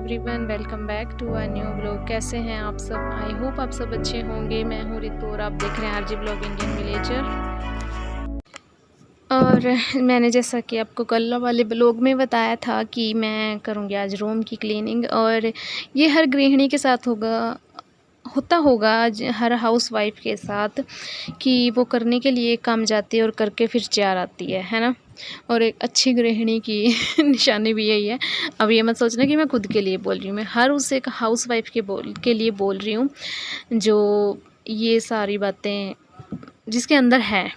Everyone, welcome back to a new blog. कैसे हैं आप सब? आई होप आप सब अच्छे होंगे। मैं हूँ रितु और आप देख रहे हैं आरजी ब्लॉग इंडियन विलेजर। और मैंने जैसा कि आपको कल वाले ब्लॉग में बताया था कि मैं करूँगी आज रूम की क्लीनिंग, और ये हर गृहिणी के साथ होता होगा हर हाउस वाइफ के साथ कि वो करने के लिए काम जाती है और करके फिर चार आती है ना। और एक अच्छी गृहिणी की निशानी भी यही है। अब ये मत सोचना कि मैं खुद के लिए बोल रही हूँ, मैं हर उस एक हाउस वाइफ के लिए बोल रही हूँ जो ये सारी बातें जिसके अंदर है।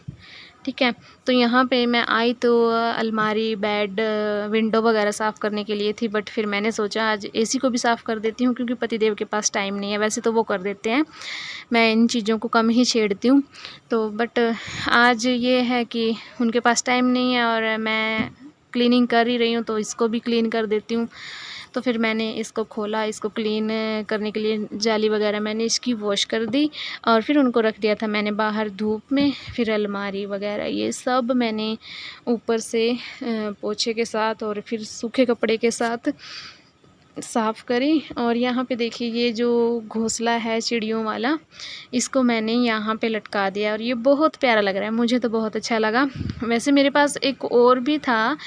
ठीक है, तो यहाँ पे मैं आई तो अलमारी, बेड, विंडो वगैरह साफ़ करने के लिए थी, बट फिर मैंने सोचा आज एसी को भी साफ़ कर देती हूँ क्योंकि पतिदेव के पास टाइम नहीं है। वैसे तो वो कर देते हैं, मैं इन चीज़ों को कम ही छेड़ती हूँ। तो बट आज ये है कि उनके पास टाइम नहीं है और मैं क्लीनिंग कर ही रही हूँ तो इसको भी क्लीन कर देती हूँ। तो फिर मैंने इसको खोला, इसको क्लीन करने के लिए जाली वगैरह मैंने इसकी वॉश कर दी और फिर उनको रख दिया था मैंने बाहर धूप में। फिर अलमारी वगैरह ये सब मैंने ऊपर से पोछे के साथ और फिर सूखे कपड़े के साथ साफ़ करी। और यहाँ पे देखिए ये जो घोंसला है चिड़ियों वाला, इसको मैंने यहाँ पे लटका दिया और ये बहुत प्यारा लग रहा है, मुझे तो बहुत अच्छा लगा। वैसे मेरे पास एक और भी था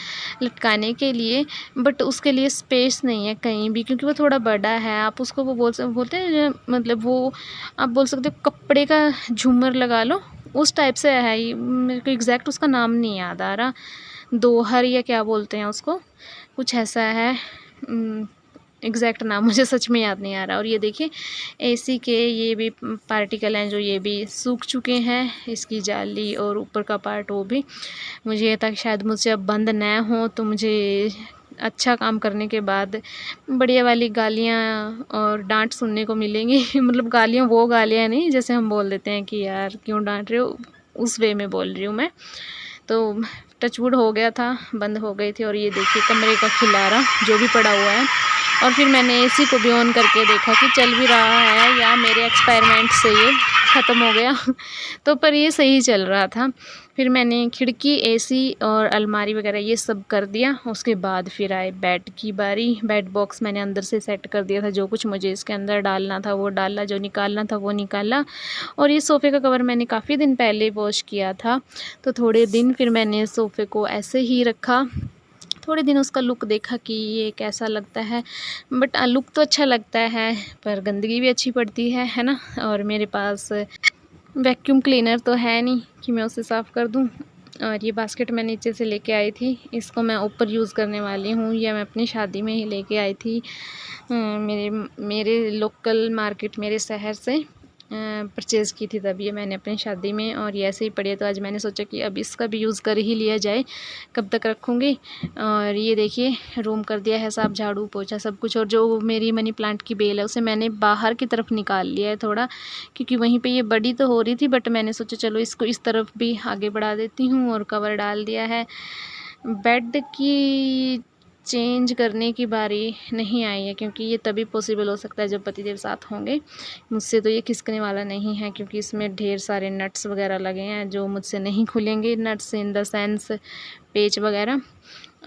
लटकाने के लिए, बट उसके लिए स्पेस नहीं है कहीं भी क्योंकि वो थोड़ा बड़ा है। आप उसको वो बोलते हैं, मतलब वो आप बोल सकते हो कपड़े का झूमर लगा लो, उस टाइप से है। ये मेरे को एग्जैक्ट उसका नाम नहीं याद आ रहा, दोहर या क्या बोलते हैं उसको, कुछ ऐसा है। एग्जैक्ट नाम मुझे सच में याद नहीं आ रहा। और ये देखिए एसी के ये भी पार्टिकल हैं जो ये भी सूख चुके हैं, इसकी जाली और ऊपर का पार्ट वो भी। मुझे ये था कि शायद मुझसे अब बंद न हो तो मुझे अच्छा काम करने के बाद बढ़िया वाली गालियाँ और डांट सुनने को मिलेंगी। मतलब गालियाँ वो गालियाँ नहीं जैसे हम बोल देते हैं कि यार क्यों डांट रहे हो, उस वे में बोल रही हूँ मैं। तो टचवुड हो गया था, बंद हो गई थी। और ये देखिए कमरे का खिलारा जो भी पड़ा हुआ है। और फिर मैंने एसी को भी ऑन करके देखा कि चल भी रहा है या मेरे एक्सपेरिमेंट से ये ख़त्म हो गया। तो पर ये सही चल रहा था। फिर मैंने खिड़की, एसी और अलमारी वगैरह ये सब कर दिया। उसके बाद फिर आए बेड की बारी। बेड बॉक्स मैंने अंदर से सेट कर दिया था, जो कुछ मुझे इसके अंदर डालना था वो डाला, जो निकालना था वो निकाला। और ये सोफ़े का कवर मैंने काफ़ी दिन पहले वॉश किया था, तो थोड़े दिन फिर मैंने सोफ़े को ऐसे ही रखा। थोड़े दिन उसका लुक देखा कि ये कैसा लगता है, बट लुक तो अच्छा लगता है पर गंदगी भी अच्छी पड़ती है ना। और मेरे पास वैक्यूम क्लीनर तो है नहीं कि मैं उसे साफ़ कर दूं। और ये बास्केट मैं नीचे से लेके आई थी, इसको मैं ऊपर यूज़ करने वाली हूँ। ये मैं अपनी शादी में ही लेके आई थी, मेरे लोकल मार्केट, मेरे शहर से परचेज़ की थी तब ये मैंने अपनी शादी में। और ये ऐसे ही पड़ी है तो आज मैंने सोचा कि अब इसका भी यूज़ कर ही लिया जाए, कब तक रखूँगी। और ये देखिए रूम कर दिया है साफ, झाड़ू पोछा सब कुछ। और जो मेरी मनी प्लांट की बेल है उसे मैंने बाहर की तरफ निकाल लिया है थोड़ा, क्योंकि वहीं पे ये बड़ी तो हो रही थी, बट मैंने सोचा चलो इसको इस तरफ भी आगे बढ़ा देती हूँ। और कवर डाल दिया है। बेड की चेंज करने की बारी नहीं आई है क्योंकि ये तभी पॉसिबल हो सकता है जब पतिदेव साथ होंगे। मुझसे तो ये खिसकने वाला नहीं है क्योंकि इसमें ढेर सारे नट्स वगैरह लगे हैं जो मुझसे नहीं खुलेंगे। नट्स इन द सेंस पेच वगैरह।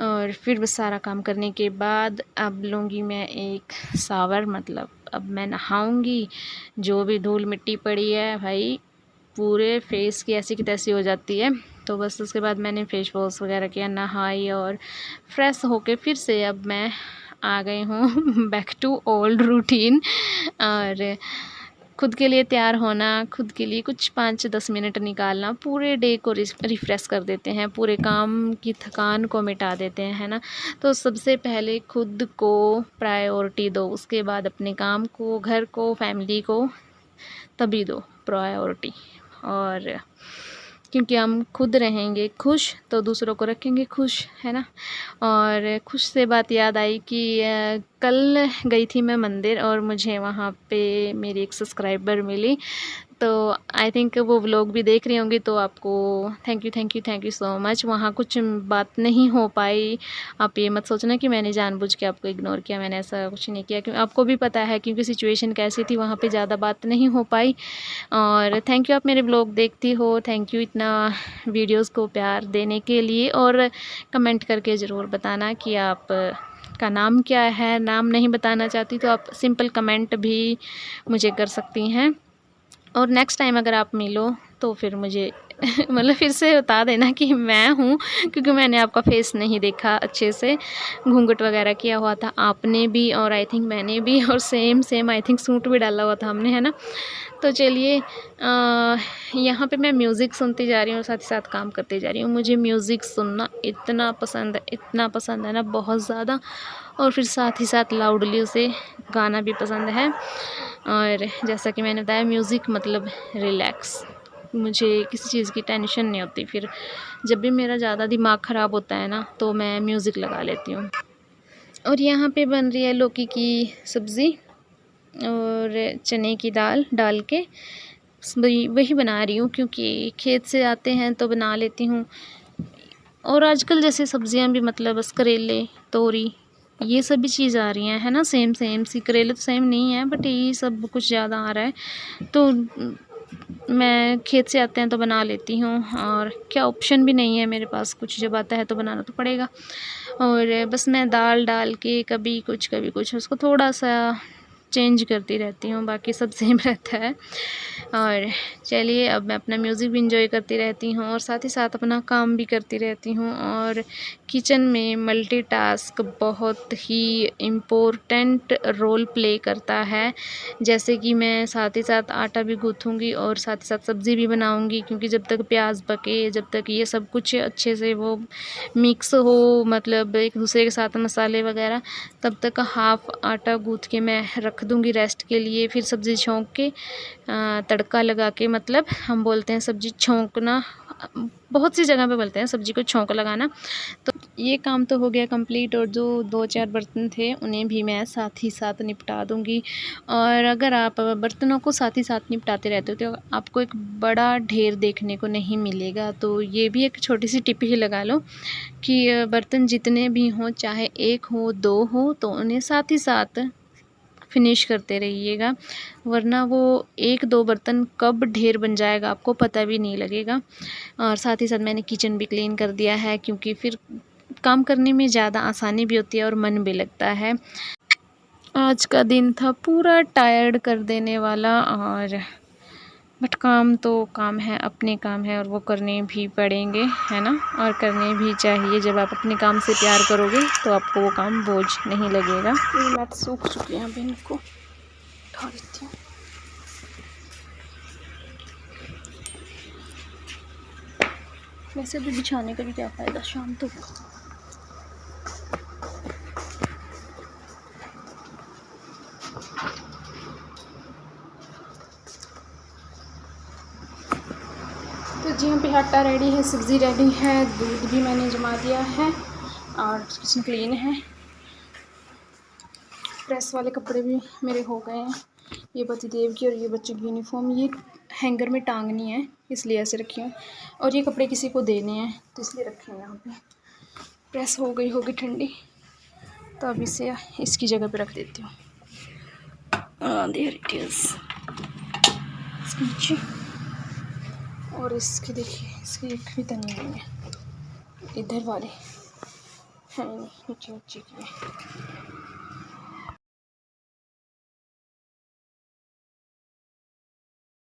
और फिर बस सारा काम करने के बाद अब लूँगी मैं एक शावर, मतलब अब मैं नहाऊँगी। जो भी धूल मिट्टी पड़ी है भाई पूरे फेस की ऐसी की तैसी हो जाती है। तो बस उसके बाद मैंने फेस वॉश वगैरह किया, नहाई और फ्रेश होके फिर से अब मैं आ गई हूँ बैक टू ओल्ड रूटीन। और खुद के लिए तैयार होना, खुद के लिए कुछ 5-10 मिनट निकालना पूरे डे को रिफ़्रेश कर देते हैं, पूरे काम की थकान को मिटा देते हैं, है ना। तो सबसे पहले खुद को प्रायोरिटी दो, उसके बाद अपने काम को, घर को, फैमिली को तभी दो प्रायोरिटी। और क्योंकि हम खुद रहेंगे खुश तो दूसरों को रखेंगे खुश, है ना। और खुश से बात याद आई कि कल गई थी मैं मंदिर और मुझे वहाँ पे मेरी एक सब्सक्राइबर मिली। तो आई थिंक वो व्लॉग भी देख रही होंगी, तो आपको थैंक यू सो मच। वहाँ कुछ बात नहीं हो पाई, आप ये मत सोचना कि मैंने जानबूझ के आपको इग्नोर किया, मैंने ऐसा कुछ नहीं किया क्योंकि आपको भी पता है क्योंकि सिचुएशन कैसी थी, वहाँ पे ज़्यादा बात नहीं हो पाई। और थैंक यू, आप मेरे व्लॉग देखती हो, थैंक यू इतना वीडियोज़ को प्यार देने के लिए। और कमेंट करके ज़रूर बताना कि आप का नाम क्या है। नाम नहीं बताना चाहती तो आप सिंपल कमेंट भी मुझे कर सकती हैं, और नेक्स्ट टाइम अगर आप मिलो तो फिर मुझे मतलब फिर से बता देना कि मैं हूँ, क्योंकि मैंने आपका फेस नहीं देखा अच्छे से। घूंघट वगैरह किया हुआ था आपने भी, और आई थिंक मैंने भी, और सेम आई थिंक सूट भी डाला हुआ था हमने, है ना। तो चलिए यहाँ पे मैं म्यूज़िक सुनती जा रही हूँ और साथ ही साथ काम करती जा रही हूँ। मुझे म्यूज़िक सुनना इतना पसंद है ना, बहुत ज़्यादा, और फिर साथ ही साथ लाउडली उसे गाना भी पसंद है। और जैसा कि मैंने बताया, म्यूज़िक मतलब रिलैक्स, मुझे किसी चीज़ की टेंशन नहीं होती। फिर जब भी मेरा ज़्यादा दिमाग ख़राब होता है ना, तो मैं म्यूज़िक लगा लेती हूँ। और यहाँ पे बन रही है लौकी की सब्ज़ी और चने की दाल डाल के वही बना रही हूँ, क्योंकि खेत से आते हैं तो बना लेती हूँ। और आजकल जैसे सब्ज़ियाँ भी मतलब बस करेले, तोरी, ये सभी चीज़ आ रही हैं, है ना। सेम सी, करेले तो सेम नहीं है, बट ये सब कुछ ज़्यादा आ रहा है। तो मैं खेत से आते हैं तो बना लेती हूँ, और क्या ऑप्शन भी नहीं है मेरे पास, कुछ जब आता है तो बनाना तो पड़ेगा। और बस मैं दाल डाल के कभी कुछ उसको थोड़ा सा चेंज करती रहती हूँ, बाकी सब सेम रहता है। और चलिए, अब मैं अपना म्यूज़िक भी इंजॉय करती रहती हूँ और साथ ही साथ अपना काम भी करती रहती हूँ। और किचन में मल्टीटास्क बहुत ही इम्पोर्टेंट रोल प्ले करता है। जैसे कि मैं साथ ही साथ आटा भी गूँथूँगी और साथ ही साथ सब्ज़ी भी बनाऊँगी, क्योंकि जब तक प्याज पके, जब तक ये सब कुछ अच्छे से वो मिक्स हो, मतलब एक दूसरे के साथ मसाले वगैरह, तब तक हाफ़ आटा गूँथ के मैं रख दूँगी रेस्ट के लिए। फिर सब्ज़ी छौंक के तड़का लगा के, मतलब हम बोलते हैं सब्ज़ी छौंकना, बहुत सी जगह पे बोलते हैं सब्ज़ी को छौंक लगाना। तो ये काम तो हो गया कंप्लीट, और जो 2-4 बर्तन थे उन्हें भी मैं साथ ही साथ निपटा दूँगी। और अगर आप बर्तनों को साथ ही साथ निपटाते रहते हो तो आपको एक बड़ा ढेर देखने को नहीं मिलेगा। तो ये भी एक छोटी सी टिप ही लगा लो कि बर्तन जितने भी हों, चाहे 1 हो 2 हो, तो उन्हें साथ ही साथ फिनिश करते रहिएगा, वरना वो 1-2 बर्तन कब ढेर बन जाएगा आपको पता भी नहीं लगेगा। और साथ ही साथ मैंने किचन भी क्लीन कर दिया है, क्योंकि फिर काम करने में ज़्यादा आसानी भी होती है और मन भी लगता है। आज का दिन था पूरा टायर्ड कर देने वाला, और बट काम तो काम है, अपने काम है, और वो करने भी पड़ेंगे, है ना। और करने भी चाहिए। जब आप अपने काम से प्यार करोगे तो आपको वो काम बोझ नहीं लगेगा। ये मैट सूख चुके हैं, अभी इनको उठा देती हूँ। वैसे भी बिछाने का भी क्या फ़ायदा, शाम तो जी यहाँ पे आटा रेडी है, सब्ज़ी रेडी है, दूध भी मैंने जमा दिया है, और किचन क्लीन है। प्रेस वाले कपड़े भी मेरे हो गए हैं। ये पतिदेव की और ये बच्चे की यूनिफॉर्म, ये हैंगर में टांगनी है, इसलिए ऐसे रखी हूँ। और ये कपड़े किसी को देने हैं तो इसलिए रखे हैं यहाँ पे। प्रेस हो गई होगी ठंडी, तो अब इसे इसकी जगह पे रख देती हूँ। देयर इट इज़, इसके नीचे। और इसकी देखिए, इसकी एक भी तनी नहीं है, इधर वाले हैं नहीं, नीचे नीचे की है।